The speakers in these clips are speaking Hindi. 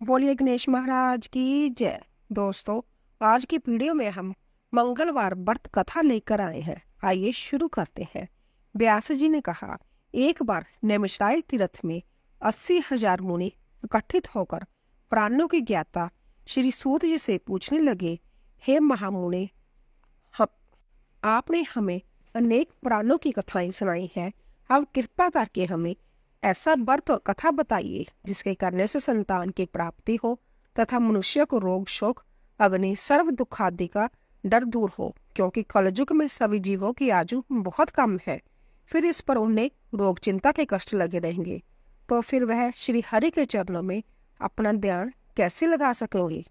बोलिए गणेश महाराज की जय। दोस्तों, आज की वीडियो में हम मंगलवार व्रत कथा लेकर आए हैं। आइए शुरू करते हैं। व्यास जी ने कहा, एक बार नैमिषारण्य तीर्थ में 80,000 मुनि इकट्ठित होकर प्राणों की ज्ञाता श्री सूत जी से पूछने लगे, हे महामुनि, हम आपने हमें अनेक प्राणों की कथाएं सुनाई है। अब कृपा करके हमें ऐसा व्रत और कथा बताइए जिसके करने से संतान की प्राप्ति हो तथा मनुष्य को रोग शोक अग्नि सर्व दुख आदि का डर दूर हो, क्योंकि कलयुग में सभी जीवों की आयु बहुत कम है। फिर इस पर उन्हें रोग चिंता के कष्ट लगे रहेंगे, तो फिर वह श्री हरि के चरणों में अपना ध्यान कैसे लगा सकेंगे।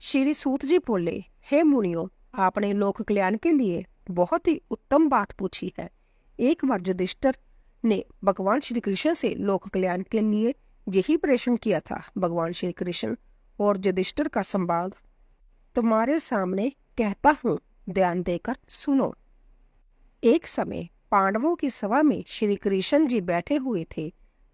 श्री सूत जी बोले, हे मुनियों, आपने लोक कल्याण के लिए बहुत ही उत्तम बात पूछी है। एक बार युधिष्ठिर ने भगवान श्री कृष्ण से लोक कल्याण के लिए यही प्रश्न किया था। भगवान श्री कृष्ण और युधिष्ठिर का संवाद तुम्हारे सामने कहता हूँ, ध्यान देकर सुनो। एक समय पांडवों की सभा में श्री कृष्ण जी बैठे हुए थे।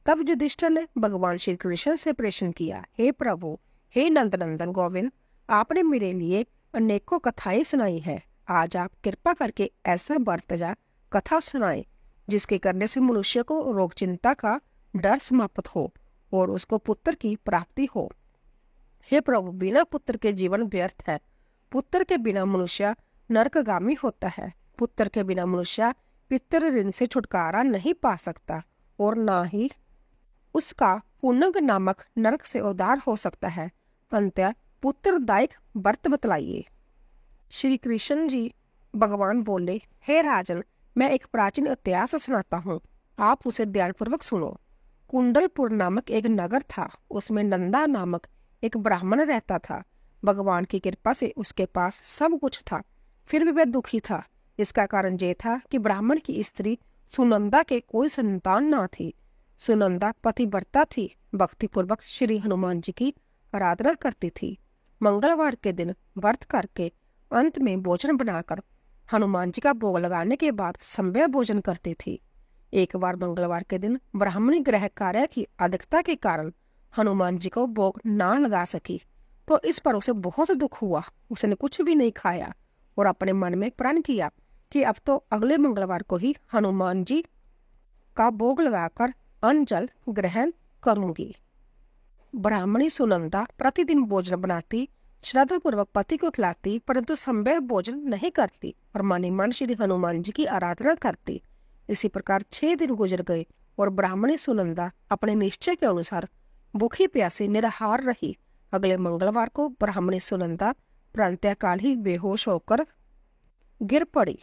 तब युधिष्ठिर ने भगवान श्री कृष्ण से प्रश्न किया, हे प्रभु, हे नंदनंदन गोविंद, आपने मेरे लिए अनेकों कथाएं सुनाई है। आज आप कृपा करके ऐसा वर्तजा कथा सुनाएं जिसके करने से मनुष्य को रोग चिंता का डर समाप्त हो और उसको पुत्र की प्राप्ति हो। हे प्रभु, बिना पुत्र के जीवन व्यर्थ है। पुत्र के बिना मनुष्य नरकगामी होता है। पुत्र के बिना मनुष्य पितृ ऋण से छुटकारा नहीं पा सकता और ना ही उसका पुनग नामक नरक से उद्धार हो सकता है। अंतः पुत्रदायक व्रत बतलाइए। श्री कृष्ण जी भगवान बोले, हे राजन, मैं एक प्राचीन इतिहास सुनाता हूँ, आप उसे ध्यानपूर्वक सुनो। कुंडलपुर नामक एक नगर था। उसमें नंदा नामक एक ब्राह्मण रहता था। भगवान की कृपा से उसके पास सब कुछ था, फिर भी वह दुखी था। इसका कारण यह था कि ब्राह्मण की स्त्री सुनंदा के कोई संतान ना थी। सुनंदा पतिव्रता थी, भक्तिपूर्वक श्री हनुमान जी की आराधना करती थी। मंगलवार के दिन व्रत करके अंत में भोजन बनाकर हनुमान जी का भोग लगाने के बाद संध्या भोजन करती थी। एक बार मंगलवार के दिन ब्राह्मणी गृह कार्य की अधिकता के कारण हनुमान जी को भोग ना लगा सकी, तो इस पर उसे बहुत दुख हुआ। उसने कुछ भी नहीं खाया और अपने मन में प्रण किया कि अब तो अगले मंगलवार को ही हनुमान जी का भोग लगाकर अन्न जल ग्रहण करूंगी। ब्राह्मणी सुनंदा प्रतिदिन भोजन बनाती, श्रद्धा पूर्वक पति को खिलाती, परंतु संभव भोजन नहीं करती और मन मन श्री हनुमान जी की आराधना करती। इसी प्रकार 6 दिन गुजर गए और ब्राह्मणी सुनंदा अपने निश्चय के अनुसार भूखी प्यासी निराहार रही। अगले मंगलवार को ब्राह्मणी सुनंदा प्रातःकाल ही बेहोश होकर गिर पड़ी।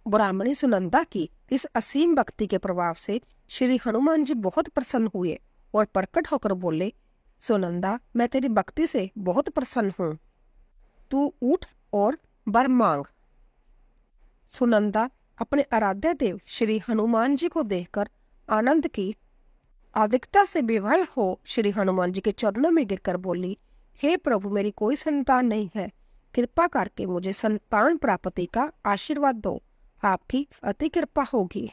ब्राह्मणी सुनंदा की इस असीम भक्ति के प्रभाव से श्री हनुमान जी बहुत प्रसन्न हुए और प्रकट होकर बोले, सुनंदा, मैं तेरी भक्ति से बहुत प्रसन्न हूँ, तू उठ और वर मांग। सुनंदा अपने आराध्य देव श्री हनुमान जी को देखकर आनंद की अधिकता से विवल हो श्री हनुमान जी के चरणों में गिरकर बोली, हे प्रभु, मेरी कोई संतान नहीं है, कृपा करके मुझे संतान प्राप्ति का आशीर्वाद दो, आपकी अति कृपा होगी।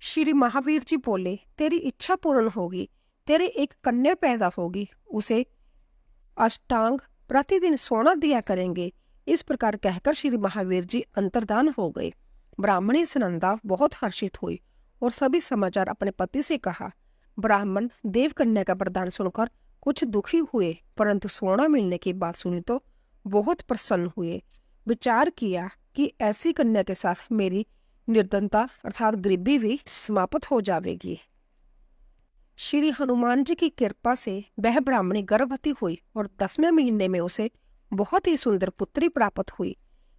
श्री महावीर जी बोले, तेरी इच्छा पूर्ण होगी, तेरे एक कन्या पैदा होगी, उसे अष्टांग प्रतिदिन सोना दिया करेंगे। इस प्रकार कहकर श्री महावीर जी अंतर्धान हो गए। ब्राह्मणी सुनंदा बहुत हर्षित हुई और सभी समाचार अपने पति से कहा। ब्राह्मण देव कन्या का वरदान सुनकर कुछ दुखी हुए, परंतु सोना मिलने की बात सुनी तो बहुत प्रसन्न हुए। विचार किया कि ऐसी कन्या के साथ मेरी निर्धनता अर्थात गरीबी भी समाप्त हो जाएगी। श्री हनुमान जी की कृपा से वह ब्राह्मणी गर्भवती हुई और 10वें महीने में उसे बहुत ही सुंदर पुत्री प्राप्त हुई।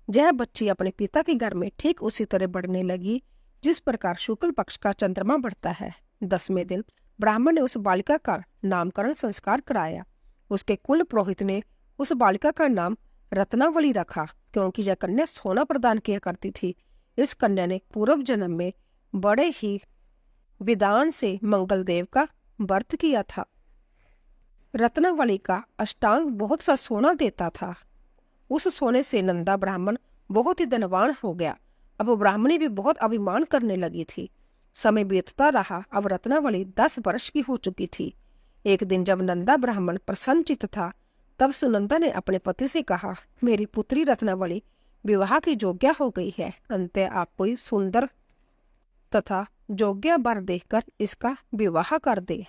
यह बच्ची अपने पिता के घर में ठीक उसी तरह बढ़ने लगी जिस प्रकार शुक्ल पक्ष का चंद्रमा बढ़ता है। 10वें दिन ब्राह्मण ने उस बालिका का नामकरण संस्कार कराया। उसके कुल पुरोहित ने उस बालिका का नाम रत्नावली रखा, क्योंकि यह कन्या सोना प्रदान किया करती थी। इस कन्या ने पूर्व जन्म में बड़े ही विधान से मंगल देव का व्रत किया था। रत्नावली का अष्टांग बहुत सा सोना देता था। उस सोने से नंदा ब्राह्मण बहुत ही धनवान हो गया। अब ब्राह्मणी भी बहुत अभिमान करने लगी थी। समय बीतता रहा। अब रत्नावली 10 वर्ष की हो चुकी थी। एक दिन जब नंदा ब्राह्मण प्रसन्नचित्त था, तब सुनंदा ने अपने पति से कहा, मेरी पुत्री रत्नावली विवाह की योग्य हो गई है। अंत आप कोई सुंदर तथा योग्य वर देखकर इसका विवाह कर दे।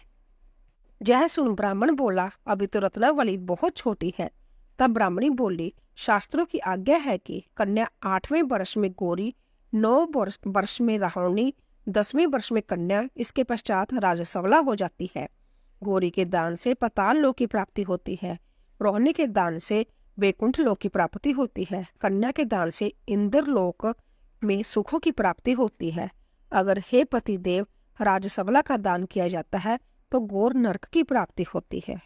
यह सुन ब्राह्मण बोला, अभी तो रत्नावली बहुत छोटी है। तब ब्राह्मणी बोली, शास्त्रों की आज्ञा है कि कन्या 8वें वर्ष में गौरी, 9 वर्ष में राहुणी, 10वें वर्ष में कन्या, इसके पश्चात राजसवला हो जाती है। गौरी के दान से पाताल लोक की प्राप्ति होती है, रोहिणी के दान से वैकुंठ लोक की प्राप्ति होती है, कन्या के दान से इंद्र लोक में सुखों की प्राप्ति होती है। अगर हे पति देव राजसवला का दान किया जाता है तो गौर नरक की प्राप्ति होती है।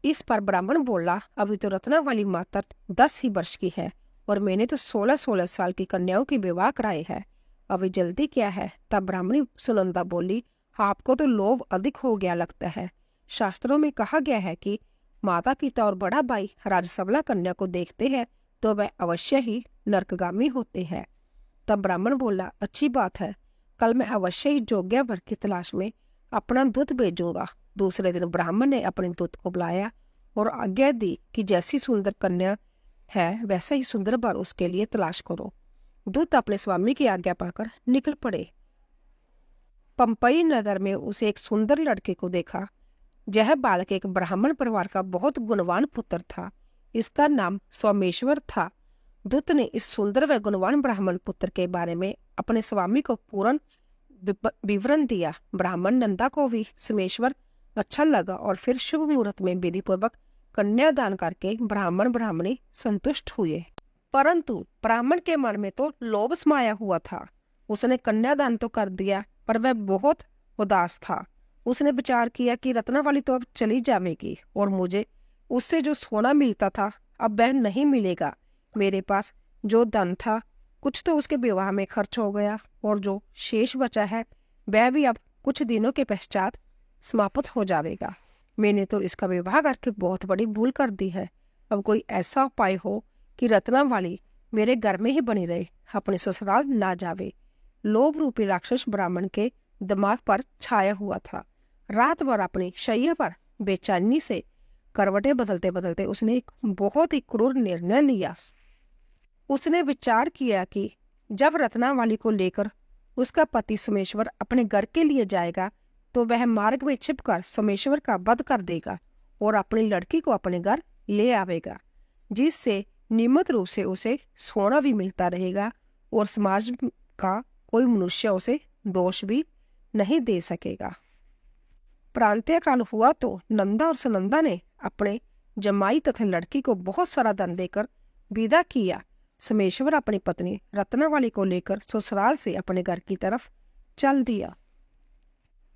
इस पर ब्राह्मण बोला, अभी तो रत्नावली मात्र 10 ही वर्ष की है और मैंने तो 16-16 साल की कन्याओं की विवाह कराए है, अभी जल्दी क्या है। तब ब्राह्मणी सुनंदा बोली, आपको तो लोभ अधिक हो गया लगता है। शास्त्रों में कहा गया है कि माता पिता और बड़ा भाई राजसवला कन्या को देखते हैं तो वह अवश्य ही नरकगामी होते हैं। तब ब्राह्मण बोला, अच्छी बात है, कल मैं अवश्य ही योग्य वर की तलाश में अपना दूत भेजूंगा। दूसरे दिन ब्राह्मण ने अपने दूत को बुलाया और आज्ञा दी कि जैसी सुंदर कन्या है वैसा ही सुंदर वर उसके लिए तलाश करो। दूत अपने स्वामी की आज्ञा पाकर निकल पड़े। पंपई नगर में उसे एक सुंदर लड़के को देखा। यह बालक एक ब्राह्मण परिवार का बहुत गुणवान पुत्र था। इसका नाम सोमेश्वर था। दूत ने इस सुंदर व गुणवान ब्राह्मण पुत्र के बारे में अपने स्वामी को पूर्ण विवरण दिया। ब्राह्मण नंदा को भी सोमेश्वर अच्छा लगा और फिर शुभ मुहूर्त में विधि पूर्वक कन्यादान करके ब्राह्मण ब्राह्मणी संतुष्ट हुए। परंतु ब्राह्मण के मन में तो लोभ समाया हुआ था। उसने कन्यादान तो कर दिया पर वह बहुत उदास था। उसने विचार किया कि रत्नावली तो अब चली जाएगी और मुझे उससे जो सोना मिलता था अब वह नहीं मिलेगा। मेरे पास जो धन था कुछ तो उसके विवाह में खर्च हो गया और जो शेष बचा है वह भी अब कुछ दिनों के पश्चात समाप्त हो जाएगा। मैंने तो इसका विवाह करके बहुत बड़ी भूल कर दी है। अब कोई ऐसा उपाय हो कि रत्नावली मेरे घर में ही बनी रहे, अपने ससुराल ना जावे। लोभ रूपी राक्षस ब्राह्मण के दिमाग पर छाया हुआ था। रात भर अपनी शैया पर बेचैनी से करवटें बदलते बदलते उसने एक बहुत ही क्रूर निर्णय लिया। उसने विचार किया कि जब रत्नावली को लेकर उसका पति सोमेश्वर अपने घर के लिए जाएगा तो वह मार्ग में छिपकर सोमेश्वर का वध कर देगा और अपनी लड़की को अपने घर ले आवेगा, जिससे नियमित रूप से उसे सोना भी मिलता रहेगा और समाज का कोई मनुष्य उसे दोष भी नहीं दे सकेगा। प्रांतीय काल हुआ तो नंदा और सुनंदा ने अपने जमाई तथा लड़की को बहुत सारा धन देकर विदा किया। सोमेश्वर अपनी पत्नी रत्नावली को लेकर ससुराल से अपने घर की तरफ चल दिया।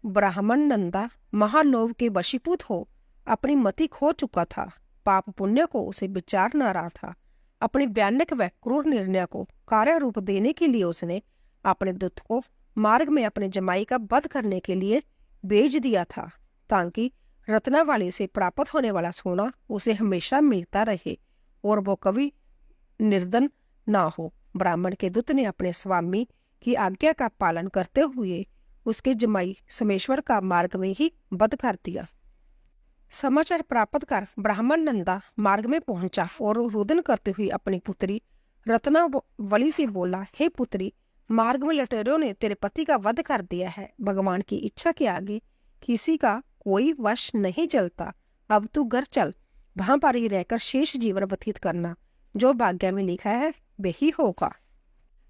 ब्राह्मण नंदा महालोभ के वशीभूत हो अपनी मति खो चुका था। पाप पुण्य को उसे विचार न रहा था। अपने भयानक व क्रूर निर्णय को कार्य रूप देने के लिए उसने अपने दूत को मार्ग में अपने जमाई का वध करने के लिए भेज दिया था, ताकि रत्नावली से प्राप्त होने वाला सोना उसे हमेशा मिलता रहे और वो कभी निर्धन ना हो। ब्राह्मण के दूत ने अपने स्वामी की आज्ञा का पालन करते हुए उसके जमाई सोमेश्वर का मार्ग में ही वध कर दिया। समाचार प्राप्त कर ब्राह्मण नंदा मार्ग में पहुंचा और रुदन करते हुए अपनी पुत्री रत्नावली से बोला, हे पुत्री, मार्ग में लुटेरों ने तेरे पति का वध कर दिया है। भगवान की इच्छा के आगे किसी का कोई वश नहीं चलता। अब तू घर चल, वहां पर ही रहकर शेष जीवन व्यतीत करना। जो भाग्य में लिखा है वही होगा।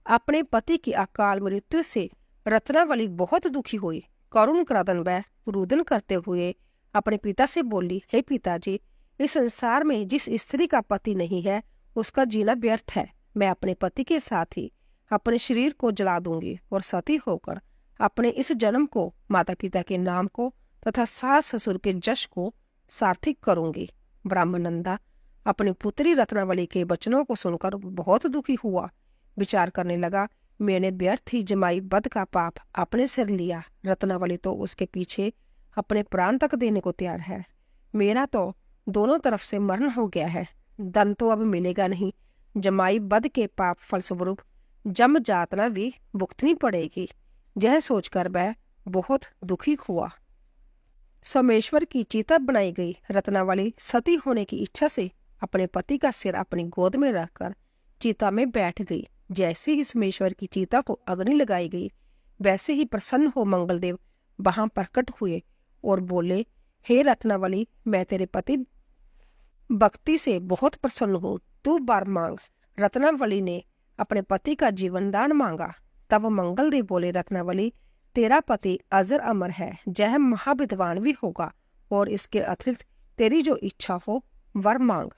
अपने पति की अकाल मृत्यु से रत्नावली बहुत दुखी हुई। करुण क्रदन व रुदन करते हुए अपने पिता से बोली, हे पिताजी, इस संसार में जिस स्त्री का पति नहीं है उसका जीना व्यर्थ है। मैं अपने पति के साथ ही अपने शरीर को जला दूंगी और सती होकर अपने इस जन्म को, माता पिता के नाम को तथा सास ससुर के जश को सार्थक करूंगी। ब्राह्मण नंदा अपनी पुत्री रत्नावली के वचनों को सुनकर बहुत दुखी हुआ। विचार करने लगा, मैंने व्यर्थ ही जमाई वध का पाप अपने सिर लिया। रत्नावली तो उसके पीछे अपने प्राण तक देने को तैयार है। मेरा तो दोनों तरफ से मरण हो गया है। धन तो अब मिलेगा नहीं। जमाई वध के पाप फलस्वरूप जम जातना भी भुगतनी पड़ेगी। यह सोचकर वह बहुत दुखी हुआ। सोमेश्वर की चिता बनाई गई रत्नावली सती होने की इच्छा से अपने पति का सिर अपनी गोद में रखकर चिता में बैठ गई। जैसे ही सोमेश्वर की चिता को अग्नि लगाई गई, वैसे ही प्रसन्न हो मंगलदेव वहां प्रकट हुए और बोले, हे रत्नावली, मैं तेरे पति भक्ति से बहुत प्रसन्न हूँ, तू वर मांग। रत्नावली ने अपने पति का जीवन दान मांगा। तब मंगलदेव बोले, रत्नावली, तेरा पति अजर अमर है, जह महाविद्वान भी होगा, और इसके अतिरिक्त तेरी जो इच्छा हो वर मांग।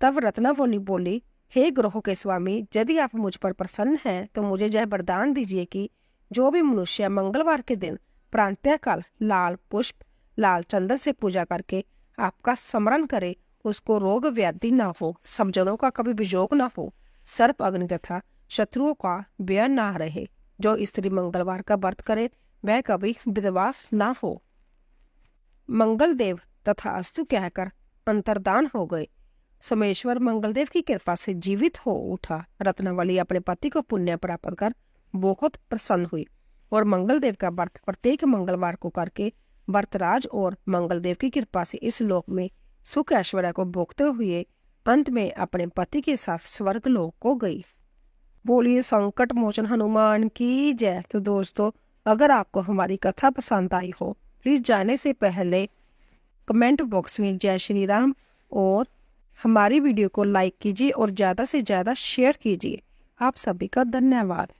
तब रत्नावली बोली, हे ग्रहों के स्वामी, यदि आप मुझ पर प्रसन्न हैं तो मुझे यह वरदान दीजिए कि जो भी मनुष्य मंगलवार के दिन प्रातःकाल लाल पुष्प लाल चंदन से पूजा करके आपका स्मरण करे, उसको रोग व्याधि ना हो, समझनों का कभी वियोग ना हो, सर्प अग्नि तथा शत्रुओं का व्यय ना रहे। जो स्त्री मंगलवार का व्रत करे वह कभी विधवा ना हो। मंगलदेव तथा अस्तु कहकर अंतर्धान हो गए। सोमेश्वर मंगलदेव की कृपा से जीवित हो उठा। रत्नावली अपने पति को पुण्य प्राप्त कर बहुत प्रसन्न हुई और मंगलदेव का व्रत प्रत्येक मंगलवार को करके व्रतराज और मंगलदेव की कृपा से इस लोक में सुख ऐश्वर्य को भोगते हुए अंत में अपने पति के साथ स्वर्ग लोक को गई। बोलिए संकट मोचन हनुमान की जय। तो दोस्तों, अगर आपको हमारी कथा पसंद आई हो, प्लीज जाने से पहले कमेंट बॉक्स में जय श्री राम और हमारी वीडियो को लाइक कीजिए और ज़्यादा से ज़्यादा शेयर कीजिए। आप सभी का धन्यवाद।